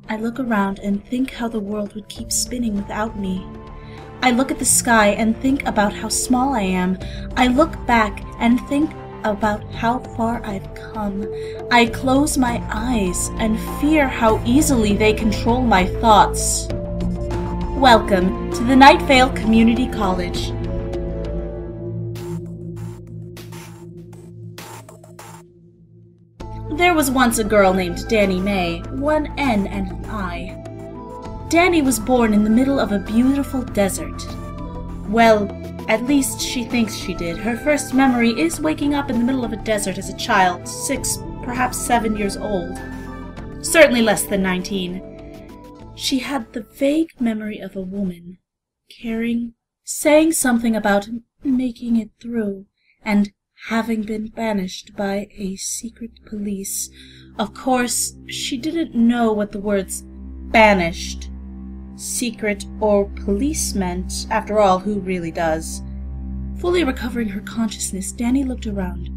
I look around and think how the world would keep spinning without me. I look at the sky and think about how small I am. I look back and think about how far I've come. I close my eyes and fear how easily they control my thoughts. Welcome to the Night Vale Community College. There was once a girl named Dani May, one N and an I. Dani was born in the middle of a beautiful desert. Well, at least she thinks she did. Her first memory is waking up in the middle of a desert as a child, 6, perhaps 7 years old. Certainly less than 19. She had the vague memory of a woman, caring, saying something about making it through, and having been banished by a secret police. Of course, she didn't know what the words banished, secret, or police meant. After all, who really does? Fully recovering her consciousness, Dani looked around.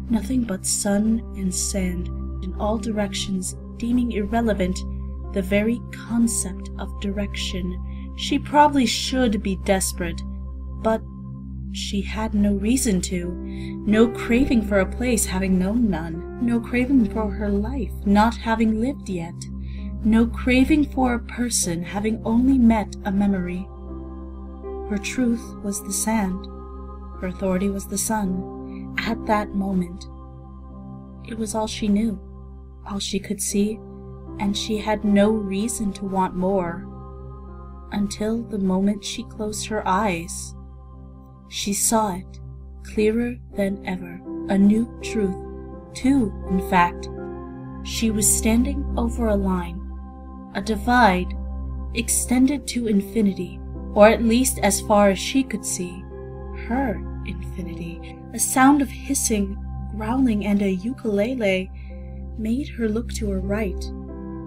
Nothing but sun and sand in all directions, deeming irrelevant the very concept of direction. She probably should be desperate, but she had no reason to. No craving for a place, having known none. No craving for her life, not having lived yet. No craving for a person, having only met a memory. Her truth was the sand. Her authority was the sun. At that moment, it was all she knew, all she could see, and she had no reason to want more. Until the moment she closed her eyes. She saw it, clearer than ever, a new truth, two, in fact. She was standing over a line, a divide, extended to infinity, or at least as far as she could see, her infinity. A sound of hissing, growling, and a ukulele made her look to her right.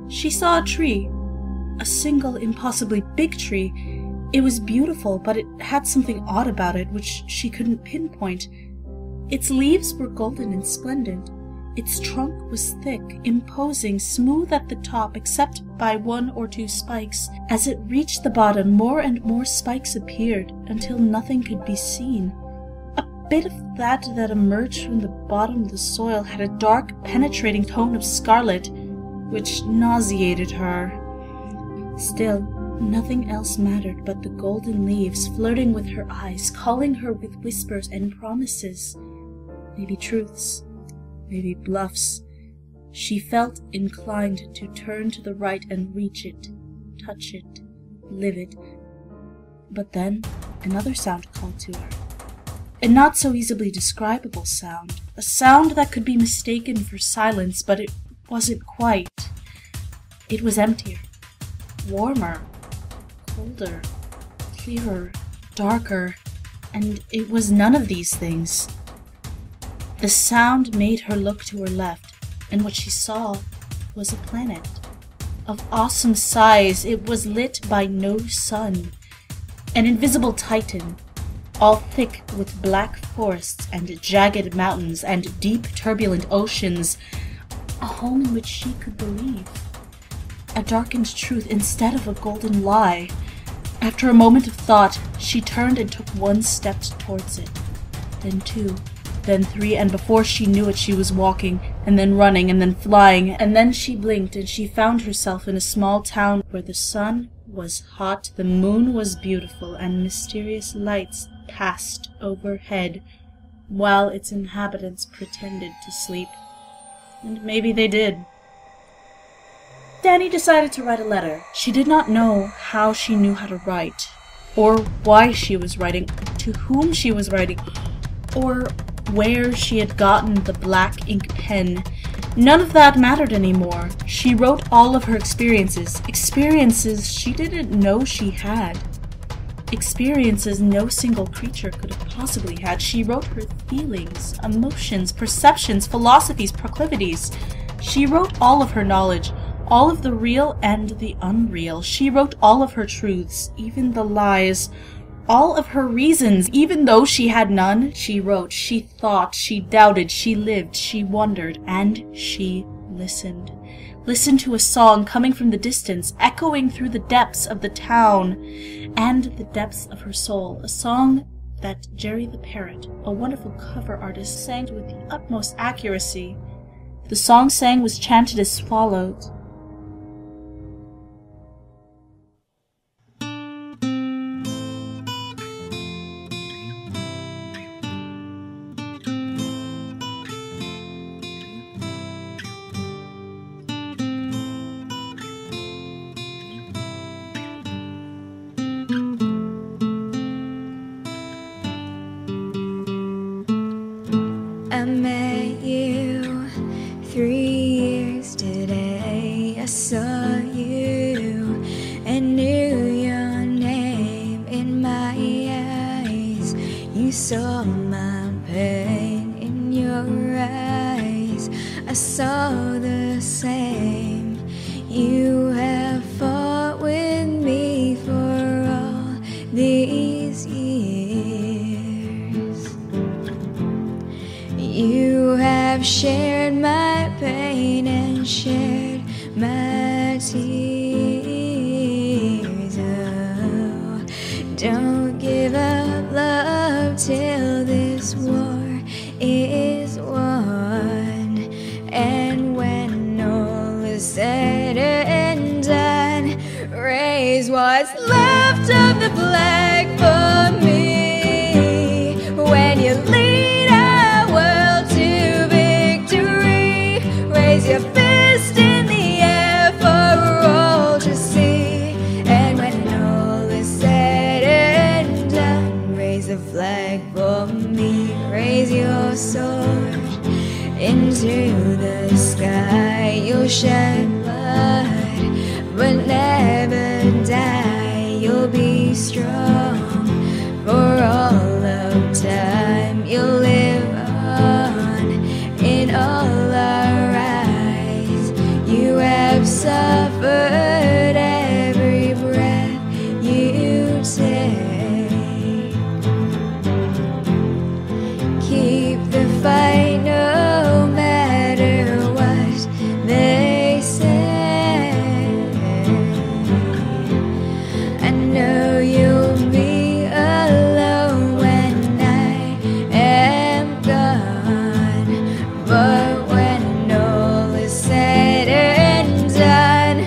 She saw a tree, a single, impossibly big tree. It was beautiful, but it had something odd about it which she couldn't pinpoint. Its leaves were golden and splendid. Its trunk was thick, imposing, smooth at the top except by 1 or 2 spikes. As it reached the bottom, more and more spikes appeared, until nothing could be seen. A bit of that emerged from the bottom of the soil had a dark, penetrating tone of scarlet, which nauseated her. Still, nothing else mattered but the golden leaves flirting with her eyes, calling her with whispers and promises. Maybe truths, maybe bluffs. She felt inclined to turn to the right and reach it, touch it, live it. But then another sound called to her. A not so easily describable sound. A sound that could be mistaken for silence, but it wasn't quite. It was emptier, warmer, colder, clearer, darker, and it was none of these things. The sound made her look to her left, and what she saw was a planet. Of awesome size, it was lit by no sun. An invisible titan, all thick with black forests and jagged mountains and deep turbulent oceans. A home in which she could believe. A darkened truth instead of a golden lie. After a moment of thought, she turned and took 1 step towards it, then 2, then 3, and before she knew it she was walking, and then running, and then flying, and then she blinked and she found herself in a small town where the sun was hot, the moon was beautiful, and mysterious lights passed overhead, while its inhabitants pretended to sleep. And maybe they did. Dani decided to write a letter. She did not know how she knew how to write, or why she was writing, to whom she was writing, or where she had gotten the black ink pen. None of that mattered anymore. She wrote all of her experiences she didn't know she had. Experiences no single creature could have possibly had. She wrote her feelings, emotions, perceptions, philosophies, proclivities. She wrote all of her knowledge, all of the real and the unreal. She wrote all of her truths, even the lies, all of her reasons, even though she had none. She wrote, she thought, she doubted, she lived, she wondered, and she listened. listened to a song coming from the distance, echoing through the depths of the town and the depths of her soul, a song that Jerry the Parrot, a wonderful cover artist, sang with the utmost accuracy. The song sang was chanted as follows. I met you 3 years today. I saw you and knew your name in my eyes. You saw my pain in your eyes. I saw the same. You have fought with me for all these years. You have shared my pain and shared my tears. Oh, don't give up love till this war is won. And when all is said and done, raise what's left of the flag for me. When you lead our world to victory, raise your fist in the air for all to see. And when all is said and done, raise the flag for me. Raise your sword into the sky. You'll shed blood but never die. You'll be strong for all of time. You'll live on in all our eyes. You have suffered every breath you take. Keep the fight no matter what they say. I know you'll be alone when I am gone, but when all is said and done,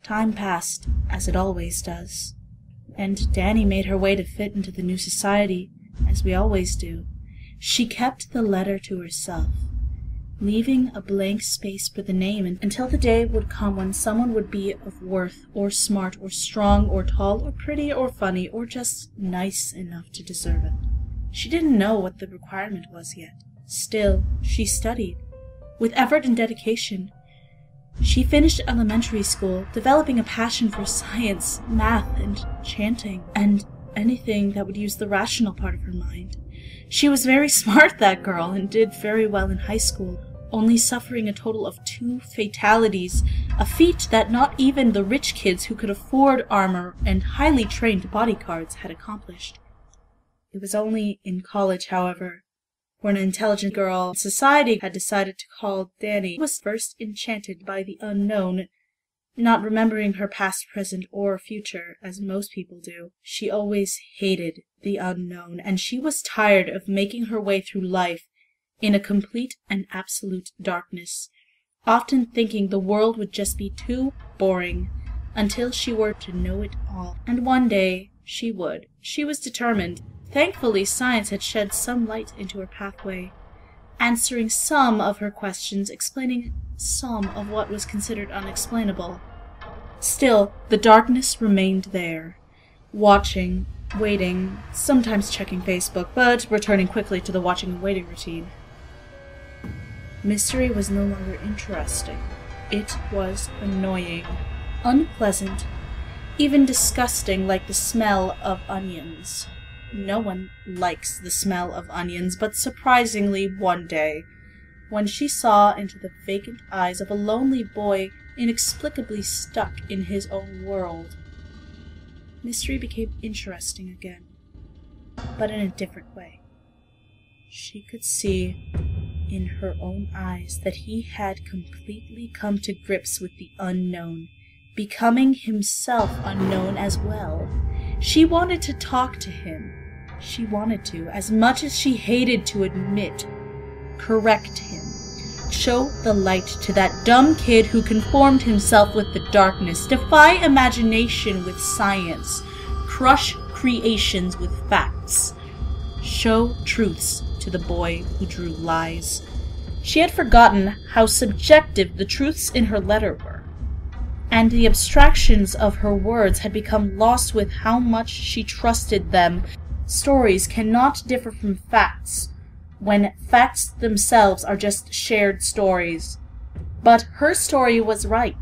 Time passed, as it always does, and Dani made her way to fit into the new society, as we always do. She kept the letter to herself, leaving a blank space for the name until the day would come when someone would be of worth, or smart, or strong, or tall, or pretty, or funny, or just nice enough to deserve it. She didn't know what the requirement was yet. Still, she studied. With effort and dedication, she finished elementary school, developing a passion for science, math, and chanting, and anything that would use the rational part of her mind. She was very smart, that girl, and did very well in high school, only suffering a total of 2 fatalities, a feat that not even the rich kids who could afford armor and highly trained bodyguards had accomplished. It was only in college, however, where an intelligent girl society had decided to call Dani, was first enchanted by the unknown, not remembering her past, present, or future, as most people do. She always hated the unknown, and she was tired of making her way through life in a complete and absolute darkness, often thinking the world would just be too boring until she were to know it all. And one day she would. She was determined. Thankfully, science had shed some light into her pathway, answering some of her questions, explaining some of what was considered unexplainable. Still, the darkness remained there, watching, waiting, sometimes checking Facebook, but returning quickly to the watching and waiting routine. Mystery was no longer interesting. It was annoying, unpleasant, even disgusting, like the smell of onions. No one likes the smell of onions, but surprisingly, one day, when she saw into the vacant eyes of a lonely boy inexplicably stuck in his own world, Mystery became interesting again, but in a different way. She could see in her own eyes that he had completely come to grips with the unknown, becoming himself unknown as well. She wanted to talk to him. She wanted to, as much as she hated to admit, correct him, show the light to that dumb kid who conformed himself with the darkness, defy imagination with science, crush creations with facts, show truths to the boy who drew lies. She had forgotten how subjective the truths in her letter were, and the abstractions of her words had become lost with how much she trusted them. Stories cannot differ from facts, when facts themselves are just shared stories. But her story was right.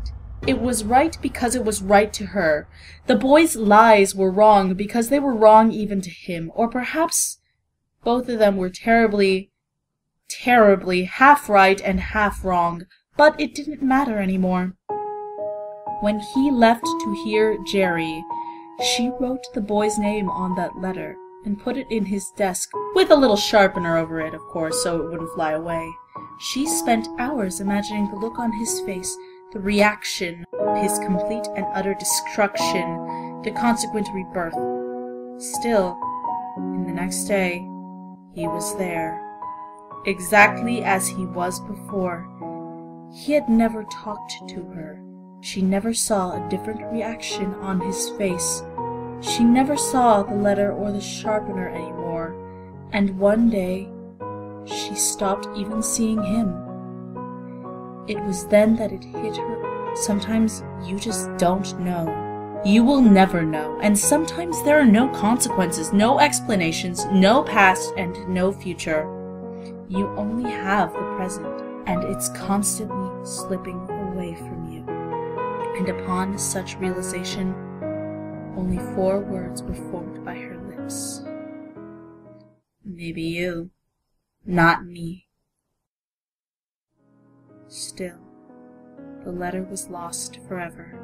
It was right because it was right to her. The boy's lies were wrong because they were wrong even to him, or perhaps both of them were terribly, terribly half right and half wrong, but it didn't matter anymore. When he left to hear Jerry, she wrote the boy's name on that letter and put it in his desk, with a little sharpener over it, of course, so it wouldn't fly away. She spent hours imagining the look on his face, the reaction, his complete and utter destruction, the consequent rebirth. Still, in the next day, he was there, exactly as he was before. He had never talked to her. She never saw a different reaction on his face. She never saw the letter or the sharpener anymore, and one day she stopped even seeing him. It was then that it hit her. Sometimes you just don't know. You will never know, and sometimes there are no consequences, no explanations, no past, and no future. You only have the present, and it's constantly slipping away from you. And upon such realization, only 4 words were formed by her lips. Maybe you, not me. Still, the letter was lost forever.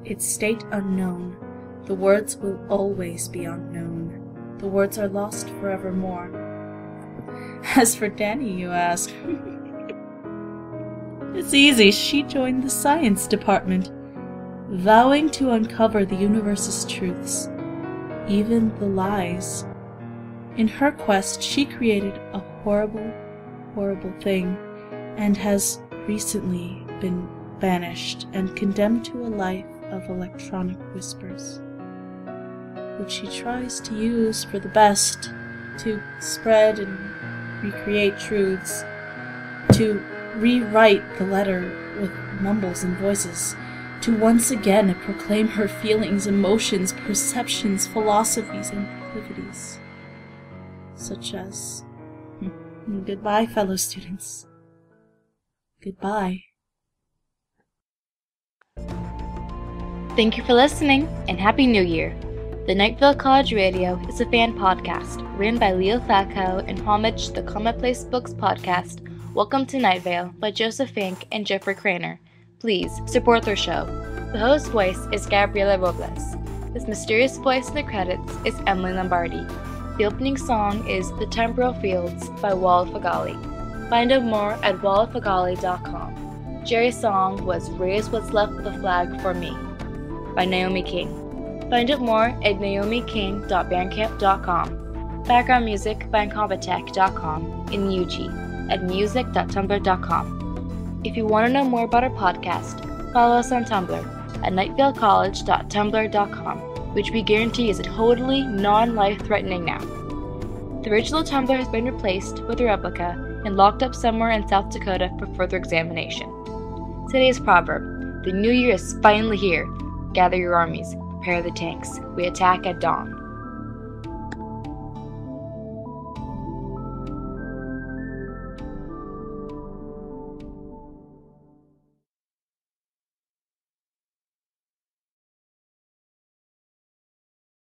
Its state unknown. The words will always be unknown. The words are lost forevermore. As for Dani, you ask, it's easy. She joined the science department, vowing to uncover the universe's truths, even the lies. In her quest, she created a horrible, horrible thing, and has recently been banished and condemned to a life of electronic whispers, which she tries to use for the best, to spread and recreate truths, to rewrite the letter with mumbles and voices, to once again proclaim her feelings, emotions, perceptions, philosophies, and proclivities, such as, goodbye, fellow students. Goodbye. Thank you for listening, and Happy New Year! The Nightville College Radio is a fan podcast written by Leo Falco in homage to the Commonplace Books podcast Welcome to Night Vale by Joseph Fink and Jeffrey Craner. Please support their show. The host voice is Gabriela Robles. This mysterious voice in the credits is Emily Lombardi. The opening song is The Temporal Fields by Walla Fagali. Find out more at wallafagali.com. Jerry's song was Raise What's Left of the Flag for Me by Naomi King. Find out more at naomiking.bandcamp.com. Background music by incompetech.com in UG at music.tumblr.com. If you want to know more about our podcast, follow us on Tumblr at nightvalecollege.tumblr.com, which we guarantee is totally non-life-threatening now. The original Tumblr has been replaced with a replica and locked up somewhere in South Dakota for further examination. Today's proverb: the new year is finally here. Gather your armies, prepare the tanks. We attack at dawn.